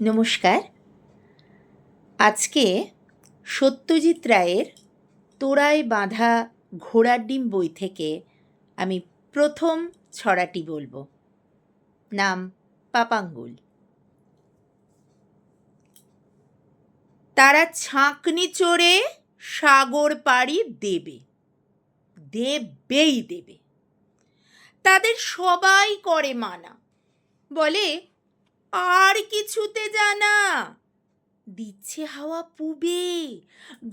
নমস্কার। আজকে সত্যজিৎ রায়ের তোড়ায় বাঁধা ঘোড়ার ডিম বই থেকে আমি প্রথম ছড়াটি বলবো। নাম পাপাঙ্গুল। তারা ছাঁকনি চড়ে সাগর পাড়ি দেবে, দেবেই দেবে। তাদের সবাই করে মানা, বলে আর কিছুতে জানা। দিচ্ছে হাওয়া পুবে,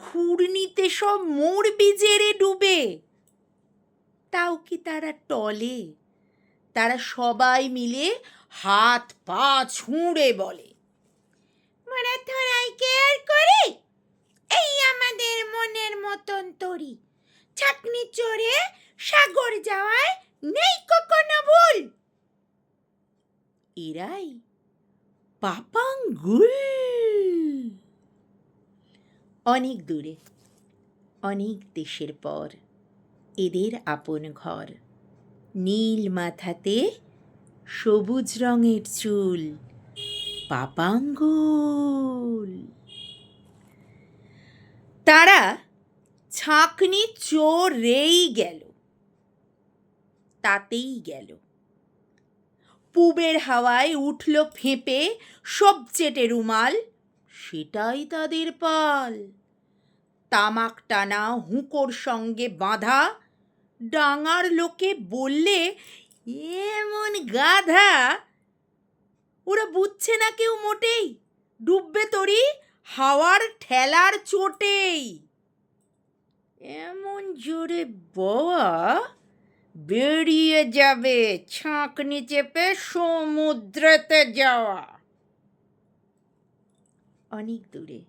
ঘূর্ণিতে সব মরবি জেরে ডুবে। তাও কি তারা টলে? তারা সবাই মিলে হাত পা ছুঁড়ে বলে, মোরা থোড়াই কেয়ার করি, এই আমাদের মনের মতন তরি। ছাকনি চড়ে সাগর যাওয়ায় নেই কখনো ভুল। এরাই পাপাঙ্গুল। অনেক দূরে, অনেক দেশের পর এদের আপন ঘর। নীল মাথাতে সবুজ রঙের চুল, পাপাঙ্গুল। তারা ছাঁকনি চড়েই গেল, তাতেই গেল। পুবের হাওয়ায় উঠল ফেঁপে, সব চেটে রুমাল, সেটাই তাদের পাল। তামাক টানা হুঁকোর সঙ্গে বাঁধা, ডাঙার লোকে বললে এমন গাধা। ওরা বুঝছে না কেউ মোটেই, ডুববে তরি হাওয়ার ঠেলার চোটেই। এমন জোরে বওয়া, বেরিয়ে যাবে ছাঁকনি চেপে সমুদ্রেতে যাওয়া। অনেক দূরে,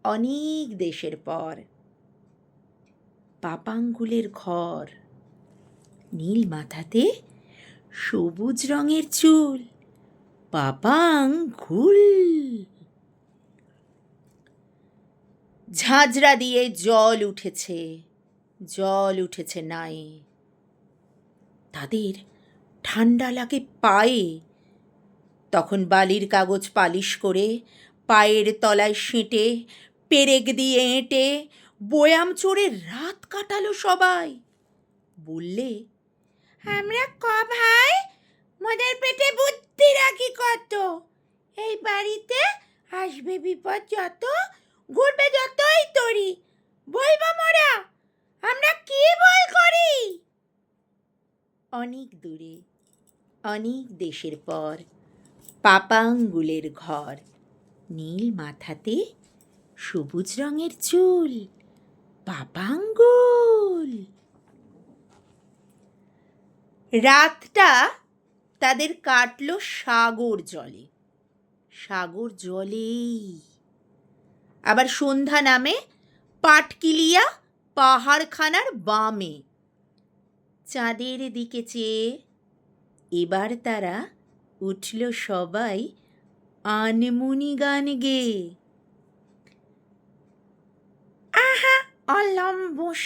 অনেক দেশের পর পাপাঙ্গুলের ঘর। নীল মাথাতে সবুজ রঙের চুল, পাপাঙ্গুল। ঝাঁঝরা দিয়ে জল উঠেছে, জল উঠেছে নায়ে। তাদের ঠান্ডা লাগে পায়ে, তখন বালির কাগজ পালিশ করে পায়ের তলায় সেঁটে পেরেক দিয়ে এঁটে বয়াম চড়ে রাত কাটালো সবাই। বললে, আমরা ক ভাই, মোদের পেটে বুদ্ধি রাখি কত। এই বাড়িতে আসবে বিপদ যত, ঘুরবে যতই তরি, বলবো মোরা আমরা কি বল করি। অনেক দূরে, অনেক দেশের পর পাপাঙ্গুলের ঘর। নীল মাথাতে সবুজ রঙের চুল, পাপাঙ্গুল। রাতটা তাদের কাটলো সাগর জলে, সাগর জলেই। আবার সন্ধ্যা নামে পাটকিলিয়া পাহাড়খানার বামে। চাঁদের দিকে চেয়ে এবার তারা উঠল সবাই আনমনি গান গেয়ে। আহা অলম্বস,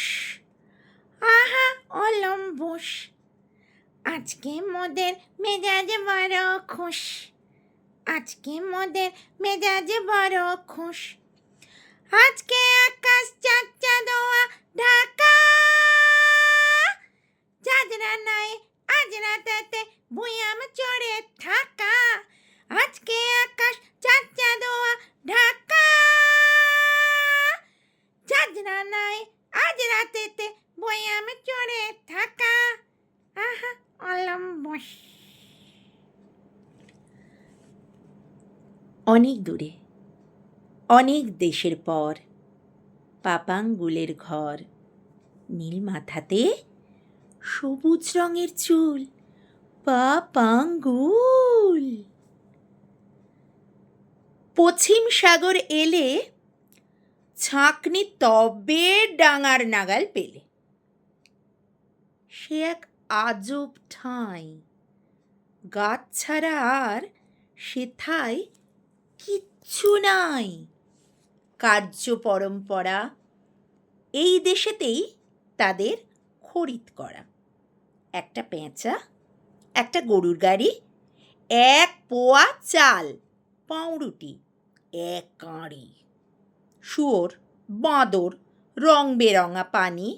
আহা অলম্বস, আজকে মোদের মেজাজ বড় খুশ, আজকে মোদের মেজাজ বড় খুশ। আজকে আকাশ চাঁদা দোয়া ঢাকা, চাঁদরা নাই আজ রাতেতে বুয়াম চড়ে থাকা। আজকে আকাশ চাঁদা দোয়া ঢাকা, চাঁদরা নাই আজ রাতেতে বুয়াম চড়ে থাকা। আহা অলম্বস। অনেক দূরে, অনেক দেশের পর পাপাঙ্গুলের ঘর। নীল মাথাতে সবুজ রঙের চুল, পাপাঙ্গুল। পশ্চিম সাগর এলে ছাঁকনি তবে ডাঙার নাগাল পেলে। সে এক আজব ঠাঁই, গাছ ছাড়া আর সেথায় কিচ্ছু নাই। কার্য পরম্পরা এই দেশেতেই তাদের খরিদ করা। একটা পেঁচা, একটা গরুর গাড়ি, এক পোয়া চাল, পাউরুটি এক কাঁড়ি, শুয়োর, বাঁদর, রং বেরঙা পানি,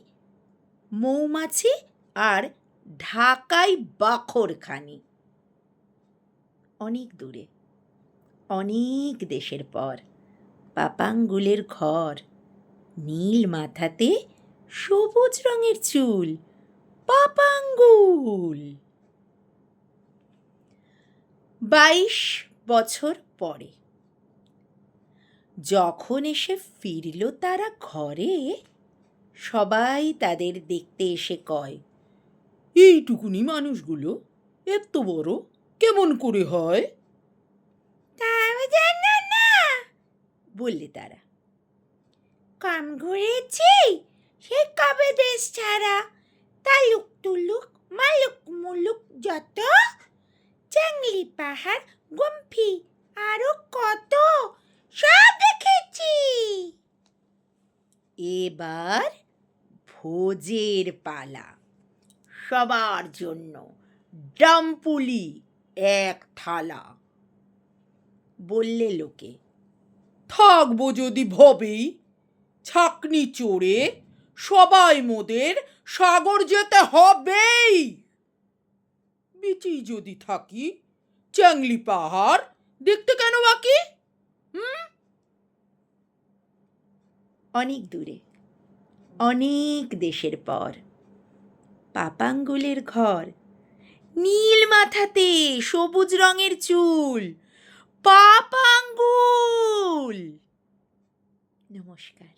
মৌমাছি আর ঢাকাই বাখরখানি। অনেক দূরে, অনেক দেশের পর, পাপাঙ্গুলের ঘর, নীল মাথাতে সবুজ রঙের চুল, পাপাঙ্গুল। 22 বছর পরে যখন এসে ফিরল তারা ঘরে, সবাই তাদের দেখতে এসে কয়, এইটুকুনি মানুষগুলো এত বড় কেমন করে হয়? তাও জানো না, বললে তারা। কম ঘুরেছি সে কবে দেশ ছাড়া, তালুক তুলুক মালুক মুলুক যত, চ্যাংলি পাহাড় গুম্ফি আরো কত সব দেখেছি। এবার ভোজের পালা, সবার জন্য ডাম্পুলি এক থালা। বললে লোকে, থাকবো যদি ভবেই, ছাকনি চড়ে সবাই মোদের সাগর যেতে হবেই। বিচি যদি থাকি চ্যাংলি পাহাড় দেখতে কেন বাকি? অনেক দূরে, অনেক দেশের পর, পাপাঙ্গুলের ঘর, নীল মাথাতে সবুজ রঙের চুল, পাপাঙ্গুল। নমস্কার।